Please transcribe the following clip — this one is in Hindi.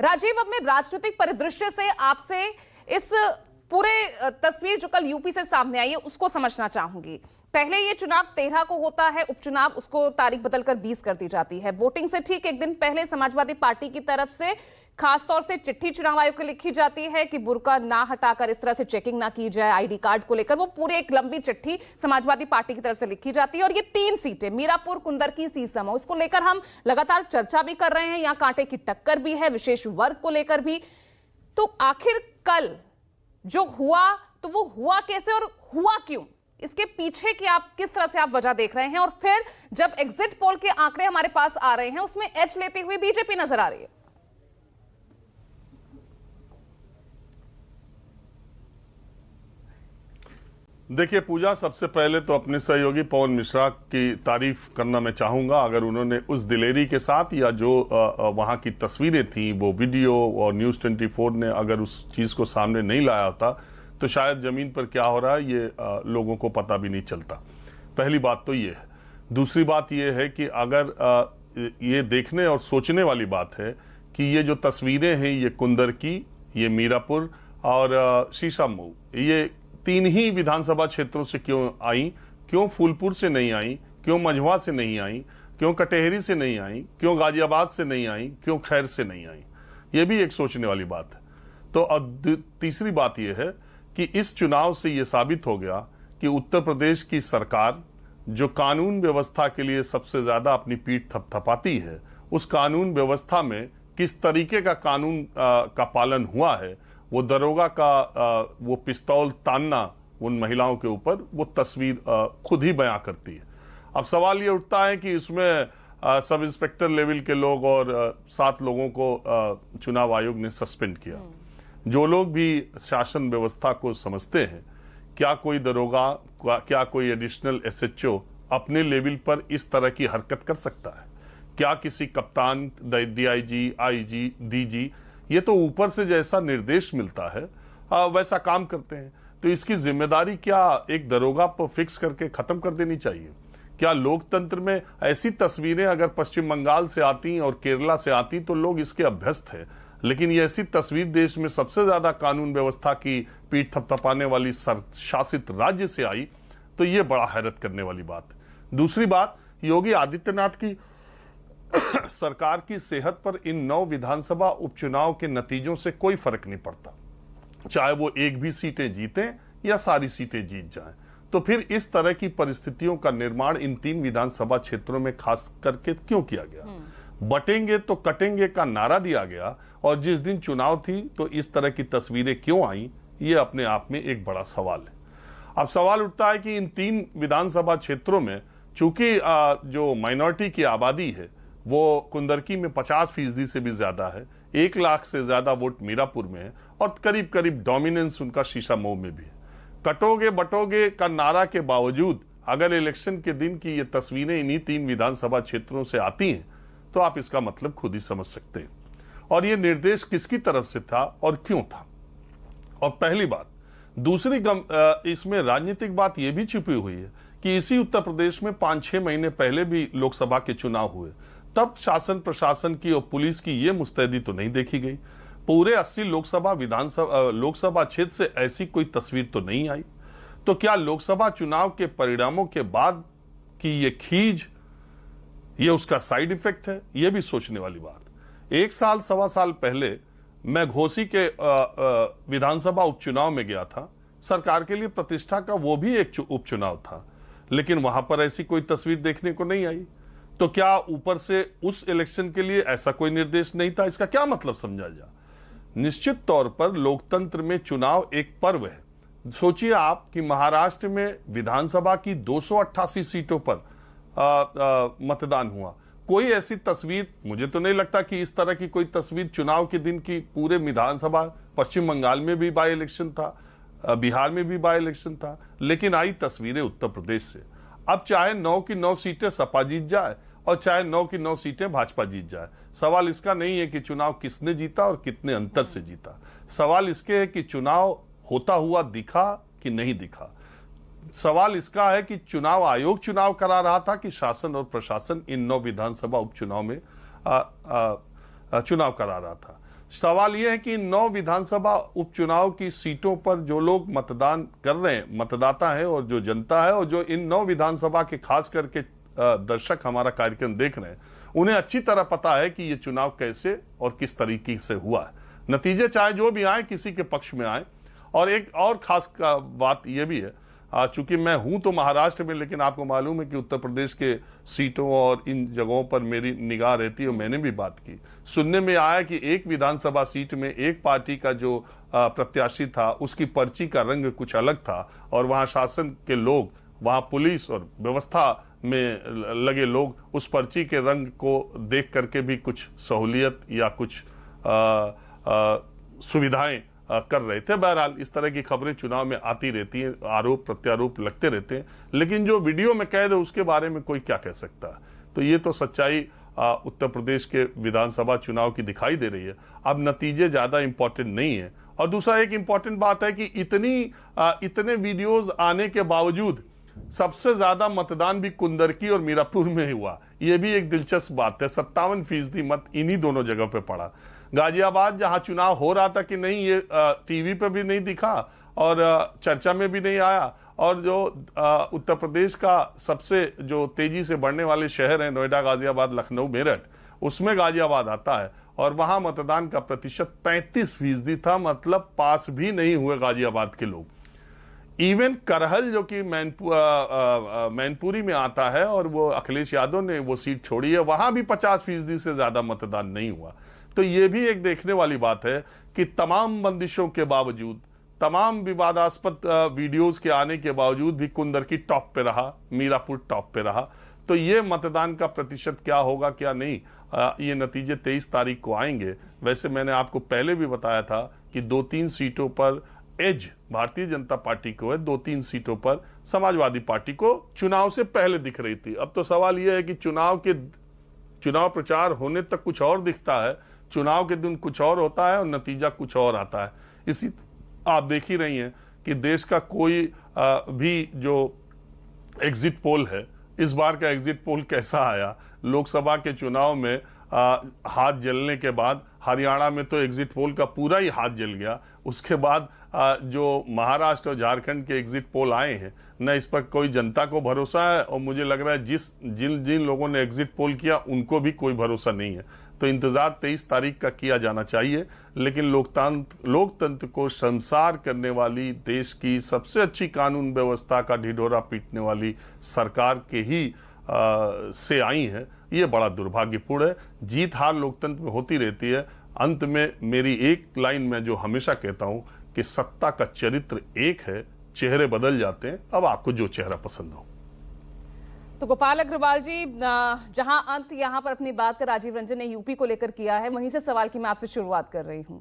राजीव, अब मैं राजनीतिक परिदृश्य से आपसे इस पूरे तस्वीर जो कल यूपी से सामने आई है उसको समझना चाहूंगी। पहले ये चुनाव 13 को होता है, उपचुनाव उसको तारीख बदलकर 20 कर दी जाती है। वोटिंग से ठीक एक दिन पहले समाजवादी पार्टी की तरफ से खासतौर से चिट्ठी चुनाव आयोग को लिखी जाती है कि बुर्का ना हटाकर इस तरह से चेकिंग ना की जाए आईडी कार्ड को लेकर। वो पूरी एक लंबी चिट्ठी समाजवादी पार्टी की तरफ से लिखी जाती है और ये 3 सीटें मीरापुर, कुंदरकी, सीसम, उसको लेकर हम लगातार चर्चा भी कर रहे हैं। यहाँ कांटे की टक्कर भी है, विशेष वर्ग को लेकर भी। तो आखिर कल जो हुआ तो वो हुआ कैसे और हुआ क्यों, इसके पीछे की आप किस तरह से आप वजह देख रहे हैं? और फिर जब एग्जिट पोल के आंकड़े हमारे पास आ रहे हैं उसमें एच लेते हुए बीजेपी नजर आ रही है। देखिए पूजा, सबसे पहले तो अपने सहयोगी पवन मिश्रा की तारीफ करना मैं चाहूंगा। अगर उन्होंने उस दिलेरी के साथ या जो वहां की तस्वीरें थी, वो वीडियो और न्यूज 24 ने अगर उस चीज को सामने नहीं लाया होता तो शायद जमीन पर क्या हो रहा है ये लोगों को पता भी नहीं चलता। पहली बात तो ये है। दूसरी बात ये है कि अगर ये देखने और सोचने वाली बात है कि ये जो तस्वीरें हैं, ये कुंदरकी, ये मीरापुर और शीशामऊ, ये 3 ही विधानसभा क्षेत्रों से क्यों आई, क्यों फूलपुर से नहीं आई, क्यों मझवा से नहीं आई, क्यों कटेहरी से नहीं आई, क्यों गाजियाबाद से नहीं आई, क्यों खैर से नहीं आई, ये भी एक सोचने वाली बात है। तो तीसरी बात यह है कि इस चुनाव से यह साबित हो गया कि उत्तर प्रदेश की सरकार जो कानून व्यवस्था के लिए सबसे ज्यादा अपनी पीठ थपथपाती है, उस कानून व्यवस्था में किस तरीके का कानून का पालन हुआ है। वो दरोगा का वो पिस्तौल तानना उन महिलाओं के ऊपर, वो तस्वीर खुद ही बयां करती है। अब सवाल ये उठता है कि इसमें सब इंस्पेक्टर लेवल के लोग और 7 लोगों को चुनाव आयोग ने सस्पेंड किया। जो लोग भी शासन व्यवस्था को समझते हैं, क्या कोई दरोगा, क्या कोई एडिशनल एसएचओ अपने लेवल पर इस तरह की हरकत कर सकता है? क्या किसी कप्तान, डीआईजी, आईजी, डीजी, ये तो ऊपर से जैसा निर्देश मिलता है वैसा काम करते हैं। तो इसकी जिम्मेदारी क्या एक दरोगा पर फिक्स करके खत्म कर देनी चाहिए? क्या लोकतंत्र में ऐसी तस्वीरें अगर पश्चिम बंगाल से आती और केरला से आती तो लोग इसके अभ्यस्त हैं, लेकिन ये ऐसी तस्वीर देश में सबसे ज्यादा कानून व्यवस्था की पीठ थपथपाने वाली शासित राज्य से आई, तो ये बड़ा हैरत करने वाली बात है। दूसरी बात, योगी आदित्यनाथ की सरकार की सेहत पर इन 9 विधानसभा उपचुनाव के नतीजों से कोई फर्क नहीं पड़ता, चाहे वो एक भी सीटें जीतें या सारी सीटें जीत जाएं। तो फिर इस तरह की परिस्थितियों का निर्माण इन 3 विधानसभा क्षेत्रों में खास करके क्यों किया गया? बटेंगे तो कटेंगे का नारा दिया गया और जिस दिन चुनाव थी तो इस तरह की तस्वीरें क्यों आई, ये अपने आप में एक बड़ा सवाल है। अब सवाल उठता है कि इन 3 विधानसभा क्षेत्रों में चूंकि जो माइनॉरिटी की आबादी है वो कुंदरकी में 50% से भी ज्यादा है, 1 लाख से ज्यादा वोट मीरापुर में है और करीब करीब डोमिनेंस उनका शीशामऊ में भी है। कटोगे बटोगे का नारा के बावजूद अगर इलेक्शन के दिन की ये तस्वीरें इन्हीं 3 विधानसभा क्षेत्रों से आती हैं तो आप इसका मतलब खुद ही समझ सकते हैं। और ये निर्देश किसकी तरफ से था और क्यों था? और पहली बात। दूसरी इसमें राजनीतिक बात यह भी छिपी हुई है कि इसी उत्तर प्रदेश में 5-6 महीने पहले भी लोकसभा के चुनाव हुए, तब शासन प्रशासन की और पुलिस की ये मुस्तैदी तो नहीं देखी गई। पूरे 80 लोकसभा क्षेत्र से ऐसी कोई तस्वीर तो नहीं आई। तो क्या लोकसभा चुनाव के परिणामों के बाद की ये खींच, ये उसका साइड इफेक्ट है? ये भी सोचने वाली बात। 1 साल सवा साल पहले मैं घोसी के विधानसभा उपचुनाव में गया था। सरकार के लिए प्रतिष्ठा का वो भी एक उपचुनाव था, लेकिन वहां पर ऐसी कोई तस्वीर देखने को नहीं आई। तो क्या ऊपर से उस इलेक्शन के लिए ऐसा कोई निर्देश नहीं था? इसका क्या मतलब समझा जाए? निश्चित तौर पर लोकतंत्र में चुनाव एक पर्व है। सोचिए आप कि महाराष्ट्र में विधानसभा की 288 सीटों पर मतदान हुआ। कोई ऐसी तस्वीर मुझे तो नहीं लगता कि इस तरह की कोई तस्वीर चुनाव के दिन की पूरे विधानसभा, पश्चिम बंगाल में भी बाई इलेक्शन था, बिहार में भी बाई इलेक्शन था, लेकिन आई तस्वीरें उत्तर प्रदेश से। अब चाहे 9 की 9 सीटें सपा जीत जाए और चाहे 9 की 9 सीटें भाजपा जीत जाए, सवाल इसका नहीं है कि चुनाव किसने जीता और कितने अंतर से जीता। सवाल इसके है कि चुनाव होता हुआ दिखा कि नहीं दिखा। सवाल इसका है कि चुनाव आयोग चुनाव करा रहा था कि शासन और प्रशासन इन 9 विधानसभा उपचुनाव में चुनाव करा रहा था। सवाल यह है कि 9 विधानसभा उपचुनाव की सीटों पर जो लोग मतदान कर रहे हैं, मतदाता है और जो जनता है, और जो इन 9 विधानसभा के खास करके दर्शक हमारा कार्यक्रम देख रहे हैं, उन्हें अच्छी तरह पता है कि ये चुनाव कैसे और किस तरीके से हुआ है। नतीजे चाहे जो भी आए, किसी के पक्ष में आए। और एक और खास बात यह भी है, चूंकि मैं हूं तो महाराष्ट्र में, लेकिन आपको मालूम है कि उत्तर प्रदेश के सीटों और इन जगहों पर मेरी निगाह रहती है, और मैंने भी बात की। सुनने में आया कि एक विधानसभा सीट में एक पार्टी का जो प्रत्याशी था, उसकी पर्ची का रंग कुछ अलग था, और वहां शासन के लोग, वहां पुलिस और व्यवस्था में लगे लोग उस पर्ची के रंग को देख करके भी कुछ सहूलियत या कुछ सुविधाएं कर रहे थे। बहरहाल इस तरह की खबरें चुनाव में आती रहती हैं, आरोप प्रत्यारोप लगते रहते हैं, लेकिन जो वीडियो में कैद है उसके बारे में कोई क्या कह सकता है। तो ये तो सच्चाई उत्तर प्रदेश के विधानसभा चुनाव की दिखाई दे रही है। अब नतीजे ज्यादा इंपॉर्टेंट नहीं है। और दूसरा एक इंपॉर्टेंट बात है कि इतने वीडियोज आने के बावजूद सबसे ज्यादा मतदान भी कुंदरकी और मीरापुर में ही हुआ। यह भी एक दिलचस्प बात है। 57% मत इन्हीं दोनों जगह पे पड़ा। गाजियाबाद जहां चुनाव हो रहा था कि नहीं, ये टीवी पे भी नहीं दिखा और चर्चा में भी नहीं आया। और जो उत्तर प्रदेश का सबसे जो तेजी से बढ़ने वाले शहर हैं, नोएडा, गाजियाबाद, लखनऊ, मेरठ, उसमें गाजियाबाद आता है और वहां मतदान का प्रतिशत 33% था। मतलब पास भी नहीं हुए गाजियाबाद के लोग। इवन करहल जो कि मैनपुरी में आता है और वो अखिलेश यादव ने वो सीट छोड़ी है, वहां भी 50% से ज्यादा मतदान नहीं हुआ। तो ये भी एक देखने वाली बात है कि तमाम बंदिशों के बावजूद, तमाम विवादास्पद वीडियोस के आने के बावजूद भी कुंदरकी टॉप पे रहा, मीरापुर टॉप पे रहा। तो ये मतदान का प्रतिशत क्या होगा क्या नहीं, ये नतीजे 23 तारीख को आएंगे। वैसे मैंने आपको पहले भी बताया था कि 2-3 सीटों पर एज भारतीय जनता पार्टी को है, 2-3 सीटों पर समाजवादी पार्टी को चुनाव से पहले दिख रही थी। अब तो सवाल यह है कि चुनाव प्रचार होने तक कुछ और दिखता है, चुनाव के दिन कुछ और होता है और नतीजा कुछ और आता है। इसी आप देख ही रही हैं कि देश का कोई भी जो एग्जिट पोल है, इस बार का एग्जिट पोल कैसा आया। लोकसभा के चुनाव में हाथ जलने के बाद हरियाणा में तो एग्जिट पोल का पूरा ही हाथ जल गया। उसके बाद जो महाराष्ट्र और झारखंड के एग्जिट पोल आए हैं, न इस पर कोई जनता को भरोसा है, और मुझे लग रहा है जिन लोगों ने एग्जिट पोल किया उनको भी कोई भरोसा नहीं है। तो इंतजार 23 तारीख का किया जाना चाहिए। लेकिन लोकतंत्र को संसार करने वाली, देश की सबसे अच्छी कानून व्यवस्था का ढिढोरा पीटने वाली सरकार के ही से आई है, ये बड़ा दुर्भाग्यपूर्ण है। जीत हार लोकतंत्र में होती रहती है। अंत में मेरी एक लाइन में जो हमेशा कहता हूं कि सत्ता का चरित्र एक है, चेहरे बदल जाते हैं। अब आपको जो चेहरा पसंद हो। तो गोपाल अग्रवाल जी, जहां अंत यहां पर अपनी बात का राजीव रंजन ने यूपी को लेकर किया है, वहीं से सवाल की मैं आपसे शुरुआत कर रही हूं।